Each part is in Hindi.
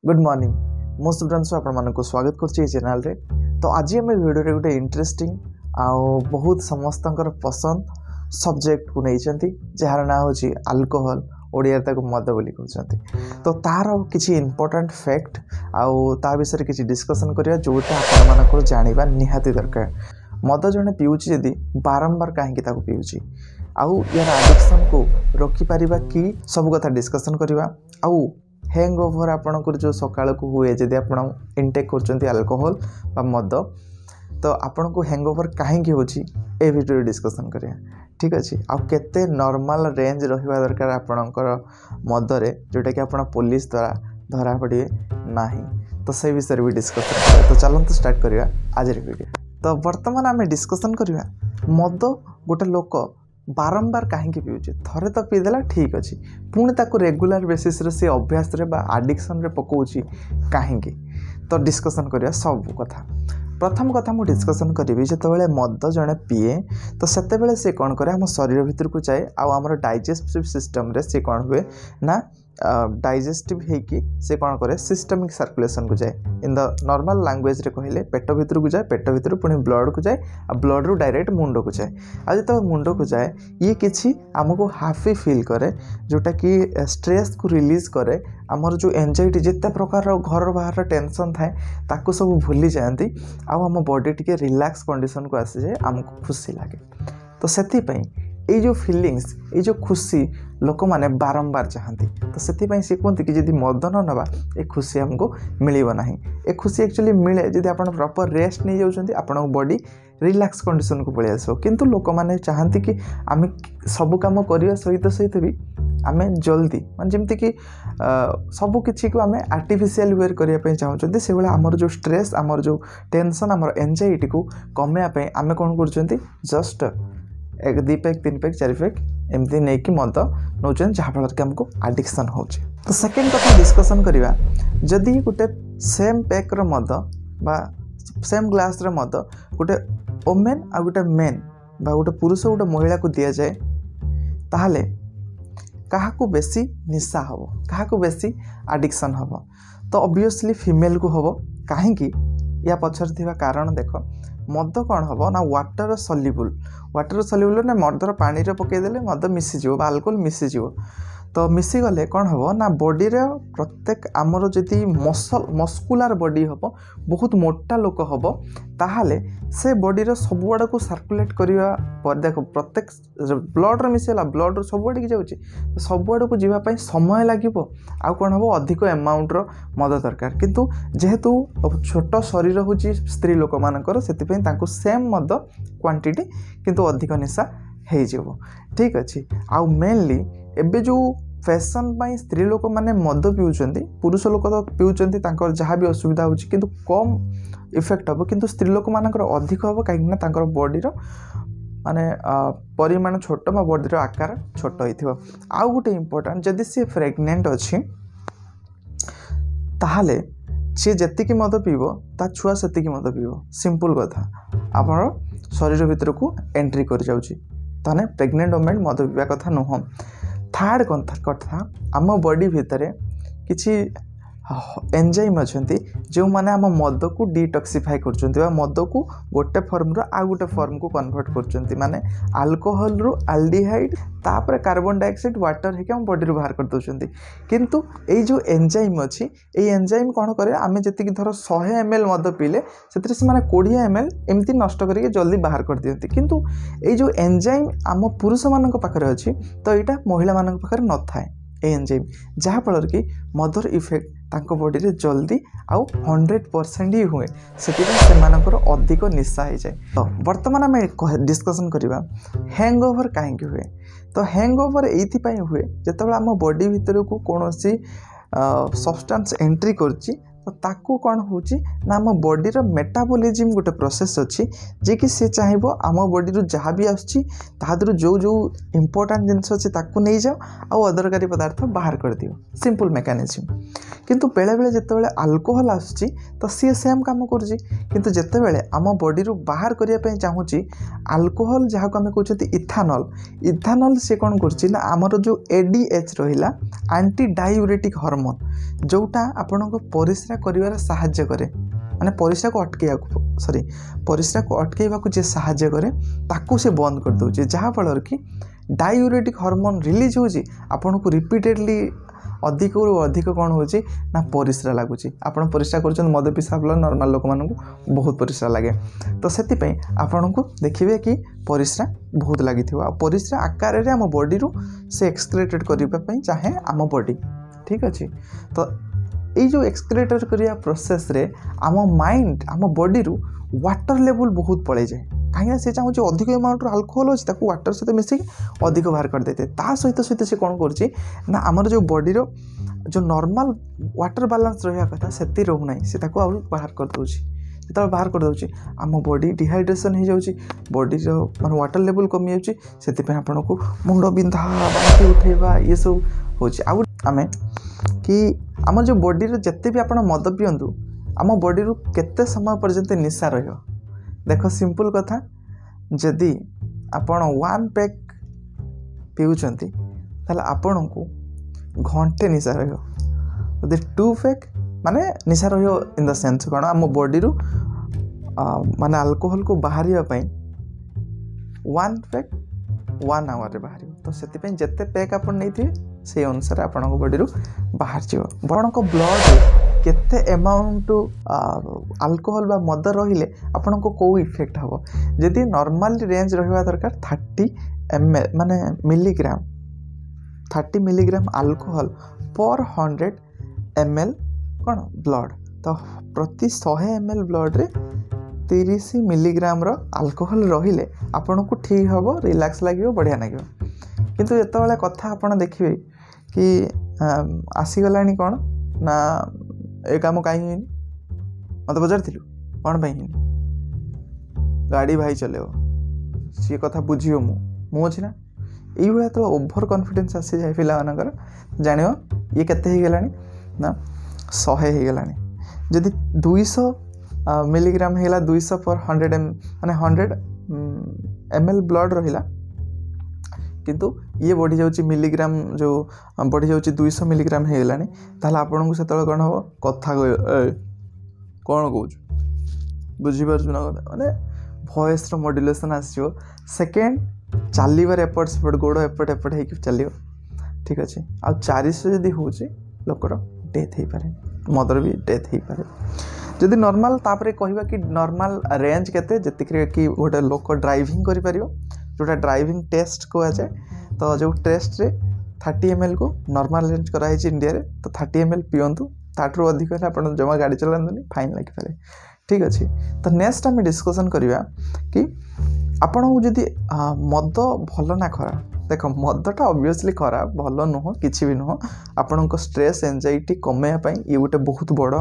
गुड मॉर्निंग मो स्टूडेंट्स आपको स्वागत कर चैनल रे। तो आज आम वीडियो रे गोटे इंटरेस्टिंग आउ बहुत समस्त पसंद सब्जेक्ट को नहीं जार ना हूँ अल्कोहल ओडिया मद बोली कहते। तो तार किसी इंपोर्टेंट फैक्ट आउ ता विषय किसी डिस्कसन करिया जोटा आप जाना निहाती दरकार। मद जड़े पीऊँच जदि बारंबार कहीं पीऊँच आउ यार एडिक्शन को रखिपर कि सब कथा डिस्कसन करवा। आउ हैंग ओवर आपणकर जो सकाल को हुए जदि आप इनटेक कर अल्कोहल बा मद तो आपन को हैंग ओवर कहीं होची वीडियो डिस्कसन करिया। ठीक अच्छे आते नॉर्मल रेंज रहा दरकार आपणकर मदरे जोटा कि आप पुलिस द्वारा धरा पड़े ना। तो से विषय भी डिस्कसन करिया। तो चलते स्टार्ट करिया आज वीडियो। तो बर्तमान आम डिस्कसन करिया मद गोटे लोक बारंबार कहीं पीऊे थरे तो पीदेला ठीक अच्छे पुणी ताको रेगुलर बेसिस रे से अभ्यास रे बा आडिक्शन रे पकाउची कहीं। तो डिस्कसन करिया सब कथा। प्रथम कथा मु डिस्कसन करी जिते मद जड़े पीए तो सेते से कौन करे आम शरीर भितर को जाए आमर डाइजेस्टिव सिस्टम रे से कौन हुए ना डाइजेस्टिव होगी से कौन करे सिस्टमिक सर्कुलेशन को जाए। इन द नॉर्मल लैंग्वेज रे कहले पेट भितर को जाए पेट भितर पुणी ब्लड को जाए आ ब्लड रु डायरेक्ट मुंड को जाए। आ जो मुंड को जाए ये किसी आमको हाफी फील करे जोटा कि स्ट्रेस को रिलीज करे। आमर जो एंजाइटी जिते प्रकार घर बाहर टेंशन थाए ताकू सब भूली जाती आम बॉडी टी रिलैक्स कंडीशन को आसी जाए आमको खुशी लगे। तो से ये जो फीलिंग्स ये जो खुशी लोक मैंने बारंबार चाहती। तो से सी कहते कि जब मद न नवा ये खुशी आमको मिलना ना। ये खुशी एक्चुअली मिले जब आप प्रॉपर रेस्ट नहीं जाऊँच आप बॉडी रिलैक्स कंडीशन को पलि आसो। किंतु लोक मैंने चाहती कि आम सब कम करने सहित सहित भी आम जल्दी मान जमती कि सब किसी को आम आर्टिफिशियल वे करने चाहते से भाई आमर जो स्ट्रेस आमर जो टेंशन आमर एंजाइटी को कमेवाई आम कौन कर जस्ट एक 2 पैक 3 पैक 4 पैक एमती नहीं कि मद नौ जहाँफल कि आमको आडिक्शन हो। तो सेकेंड कथा डिस्कसन करवा जदि गोटे सेम पैक मद बा सेम ग्लास मद गोटे ओमेन आ गोटे मेन बा गोटे पुरुष गोटे महिला को दि जाए ताहले काहाकू बेसी निशा हम क्या बेसी आडिक्शन हम। तो ऑब्वियसली फीमेल को हम कहीं या पछर थी कारण देख मद कौन हम ना वाटर सल्युबल ना मदर पानी पकईदे मद मिसीज अल्कोहल मिसीज। तो मिसीगले कौन हम ना बॉडी रे प्रत्येक आमर जदि मस्कुलार बॉडी हम बहुत मोटा लोक हम ताहले से बॉडी रे सब आड़ को सर्कुलेट करवा पर देख प्रत्येक ब्लड मिसेला ब्लड सब आड़ की जाऊँगी सब आड़ को जीवाई समय लगे आउ कौन हम अधिक एमाउंट मद दरकार। किंतु जेहेतु छोट शरीर हूँ स्त्री लोक मानकर से सेम मद क्वांटिटी किंतु अधिक निशा हो। ठीक अच्छे आउ मेनली एबे जो फैशन पाई स्त्री लोक मैंने मद पीउछंती पुरुष लोक तो पीउछंती तांकर जहाँ भी असुविधा होची किंतु कम इफेक्ट हम किंतु स्त्री लोक मानकर अधिक हम कहीं बॉडी माने परिमाण छोट बा बॉडी आकार छोट होइथिबो। आउ गोटे इम्पोर्टेंट जदि सी प्रेग्नेंट अच्छी ताहले सी जेतिकी मद पीबो ता छुआ सेतिकी मद पीबो। सिंपल कथा आपन शरीर भीतर को एंट्री कर जाउची ताने प्रेग्नेंट वोमेन मद पीवा कथा नुह। थर्ड कथा आम बॉडी भितर किसी एंजाइम अच्छा जो मैंने आम मद को डिटॉक्सिफाई कर मद को गोटे फॉर्म रो आ गोटे फॉर्म को कन्वर्ट कर माने अल्कोहल रु अल्डिहाइड तापर कार्बन डाइऑक्साइड वाटर है हम बॉडी रू बाहर कर दौरान। किंतु ये जो एंजाइम अच्छी ये एंजाइम कौन करे आम जी धर 100 ml मद पीले से 20 ml एमती नष्ट करके जल्दी बाहर कर दियंती। किंतु ये जो एंजाइम आम पुरुष मान पाखे अच्छी तो यहाँ महिला मान पाखे न थाए एंजाइम जहाँफल कि मदर इफेक्ट तांको बॉडी रे जल्दी आउ 100% ही हुए से अधिक निशा हो जाए। तो बर्तमान आम डिस्कसन करवा हैंग ओवर कहीं हुए। तो हैंग ओवर ये हुए जिते आम बॉडी भितर को कौन सी सब्सटेंस एंट्री करची तो ताकू कौन होची ना आम बॉडी रो मेटाबॉलिज्म गोटे प्रोसेस अच्छी जे कि सी चाहिए आम बॉडी रू जहाँ भी आसर जो जो इम्पोर्टाट जिनस अच्छे ताकू नहीं जाओ आउ अदरकारी पदार्थ बाहर कर दियो सिंपल मेकानिज्म। किंतु बेले बेले जितेबाला अल्कोहल आसुची तो सी सेम काम करुँची किंतु जितेबाला आम बॉडी रू बाहर करने चाहूँगी अल्कोहल जहाँ को आम कहते इथानल इथानल सी कौन कर आमर जो एडीएच रहा एंटी डायूरेटिक हार्मोन जोटा आपण परिस्रा कर साहाय्य करे माने परिस्रा को अटकैया सॉरी परिस्रा को अटकैवा जे साहाय्य करे ताकू से बंद कर दउचे जहाँ फल कि डायूरेटिक हार्मोन रिलीज होची आपण को रिपीटेडली अधिक अधिक कौन हो ना परिस्रा लगुच आप परिस्रा कर मद पिसा फल नॉर्मल लोक मानू बहुत परिस्रा लगे तो से आपण को देखिए कि परिस्रा बहुत लगी परिस्रा आकार में आम बॉडी रू से एक्सक्रेटेड करने चाहे आम बॉडी ठीक अच्छे। तो ये जो एक्सक्रेटेड करिया प्रोसेस रे आम माइंड आम बॉडी रू वाटर लेवल बहुत पड़े जाए कहीं से चाहूँ अधिक अमाउंट अल्कोहल अच्छे वाटर सहित मिसिक अधिक बाहर कर देते सहित सहित से कौन कर आमर जो बॉडी रो जो नॉर्मल वाटर बैलेंस रहा कथा से रोना से बाहर कर दूसरी जो बाहर कर दूसरी आम बॉडी डिहाइड्रेशन हो जाऊँगी बॉडी मान वाटर लेवल कमी जाऊँगी आपन को मुंड बिंधा बांती उठेबा ये सब हो आम कि आम जो बॉडी रो जिते भी आप मद पिंतु आम बॉडी रू केते समय पर्यंत निशा रहियो देख सिंपल कथा जदि आपण 1 पैक पिउचंती ताले आपण को घंटे निशा रहियो यदि 2 पैक माने निशा रहियो इन द सेंस कोन आम बॉडी रू माने अल्कोहल को बाहरिया पई 1 पैक 1 आवर रे बाहर तो से जिते पैक आप नहीं से अनुसार आपण बॉडी रू बाहर जान को ब्लड केते अमाउंट अल्कोहल बा मद रहिले आपण को कौ इफेक्ट हम जदि नॉर्मल रेंज रहा दरकार 30 ml माने मिलीग्राम 30 मिलीग्राम अल्कोहल पर 100 ml कौन ब्लड तो प्रति 100 ml ब्लड रे 30 मिलीग्राम रो अल्कोहल रहिले आपण को ठीक हम रिलैक्स लगे बढ़िया लगे किंतु जितेबाला कथा आपड़ देखिए कि आसीगला कौन ना ए काम कहीं मत पचारि कौन पाई गाड़ी भाई चलो सी कथा बुझियो मु अच्छी ना ये तो ओभर कॉन्फिडेंस आसी जाए पिला मानकर जान ये केते हो गलानी ना 100 हो गलानी जदि 200 मिलीग्राम है 200 पर 100 माने 100 ml ब्लड रहा किंतु ये बढ़ी जाऊँगी मिलीग्राम जो बढ़ी जाऊँगी 200 मिलीग्राम हो गलानी ताल आपन को से कौन हम कथा कौन कौच बुझीपार ना कथा माने वॉइस रो मॉड्यूलेशन आसो सेकेंड चलवर एपट सेपट गोड़ एपट एपट हो चलो ठीक अच्छे आ 400 जदि हो लोकर डेथ हो पारे मदर भी डेथ हो पारे जदि नॉर्मल तापरे कहवा कि नॉर्मल रेंज केते जति कि गोटे लोक ड्राइविंग करि पारियो जोटा ड्राइविंग टेस्ट को जाए तो जो टेस्ट रे 30 ml को नॉर्मल रेंज कराई इंडिया रे तो 30 ml पियंतु ताठू अधिक है आप जमा गाड़ी चलानी फाइन लगी पारे ठीक अच्छे। तो नेक्स्ट आम डिस्कसन करवा कि आपण को जदि मद भल ना खराब देख मदटा ऑब्वियसली खराब भल नुह किसी भी नुह आपण स्ट्रेस एंजाइटी कमेवाई ये गोटे बहुत बड़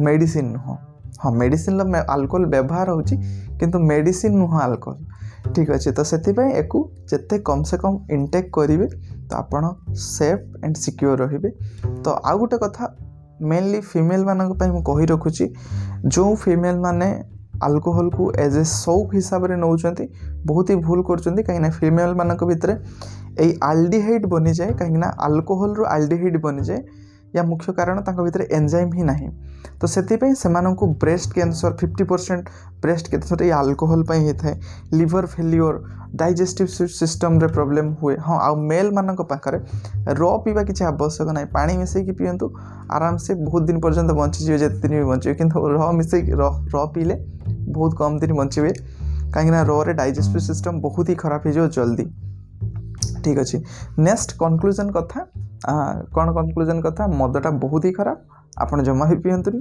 मेडिसिन नुह हाँ मेडिसिन अल्कोहल व्यवहार होची किंतु मेडिसिन नुह अल्कोहल ठीक अच्छे। तो से जिते कम से कम इनटेक करेंगे तो आपड़ सेफ एंड सिक्योर रे। तो आउ गोटे कथा मेनली फीमेल मान कही रखुची जो फीमेल माने अल्कोहल को एज ए शौक हिसाब से नौकरी बहुत ही भूल कर कहीं फीमेल मान भितर यही आल्डिहाइड बनी जाए कहीं अल्कोहल रू आल्डिहाइड बनी जाए या मुख्य कारण भीतर एंजाइम ही नहीं तो से ब्रेस्ट कैंसर 50% ब्रेस्ट कैंसर ये अल्कोहल होता है लिवर फेल्योर डाइजेस्टिव सिस्टम रे प्रॉब्लम हुए हाँ आ मेल मान पाखे र पीवा किसी आवश्यक ना पानी मिसेक पींतु आराम से बहुत दिन पर्यंत बंचीजे जिते दिन भी बचे कि र मिसेक र पीले बहुत कम दिन बचे कहीं रे डाइजेस्टिव सिस्टम बहुत ही खराब हो जल्दी ठीक अच्छे। नेक्स्ट कंक्लूजन कथा कौन कंक्लूजन कथा मदटा बहुत ही खराब आपन जमा भी पींतुनी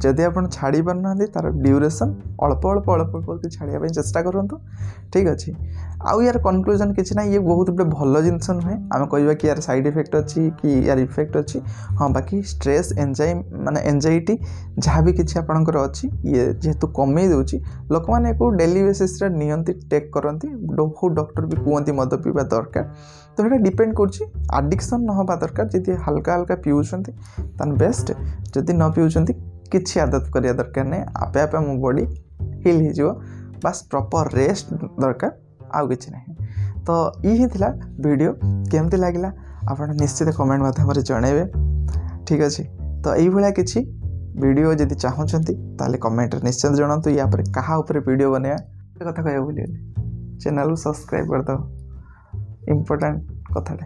जदि आप छाड़ी पार ना तार ड्यूरेशन अल्प अल्प अल्प अल्प छाड़िया चेष्टा करूँ ठीक अच्छे। आउ यार कनक्लूजन किसी ना ये बहुत गोटे भल जिनस नुहे आम कह कि यार साइड इफेक्ट अच्छी कि यार इफेक्ट अच्छी हाँ बाकी स्ट्रेस माने एंजाइटी जहाँ भी किसी आपंकर अच्छी ये जेहेतु कमे दूसरी लोक मैंने डेली बेसिस नियंती टेक करती बहुत डॉक्टर भी कहते मद पीवा दरकार तो ये डिपेंड कर आडिक्शन न होगा दरकार जी हल्का हल्का पीउंट बेस्ट जदि न पीउंट किसी आदत करिया दरकार नहीं आपे आपे मो बॉडी हिल हो बस प्रॉपर रेस्ट दरकार आउ किसी ना तो ये थिला वीडियो केमती लगिला आप निश्चित कमेंट माध्यम जनइबे ठीक अच्छे तो ये किसी वीडियो जदि चाहूँगी ताले कमेंट निश्चित जनातु या पर कहा ऊपर वीडियो बनवा कथा कह चैनल सब्सक्राइब कर दो इम्पोर्टेंट कथा।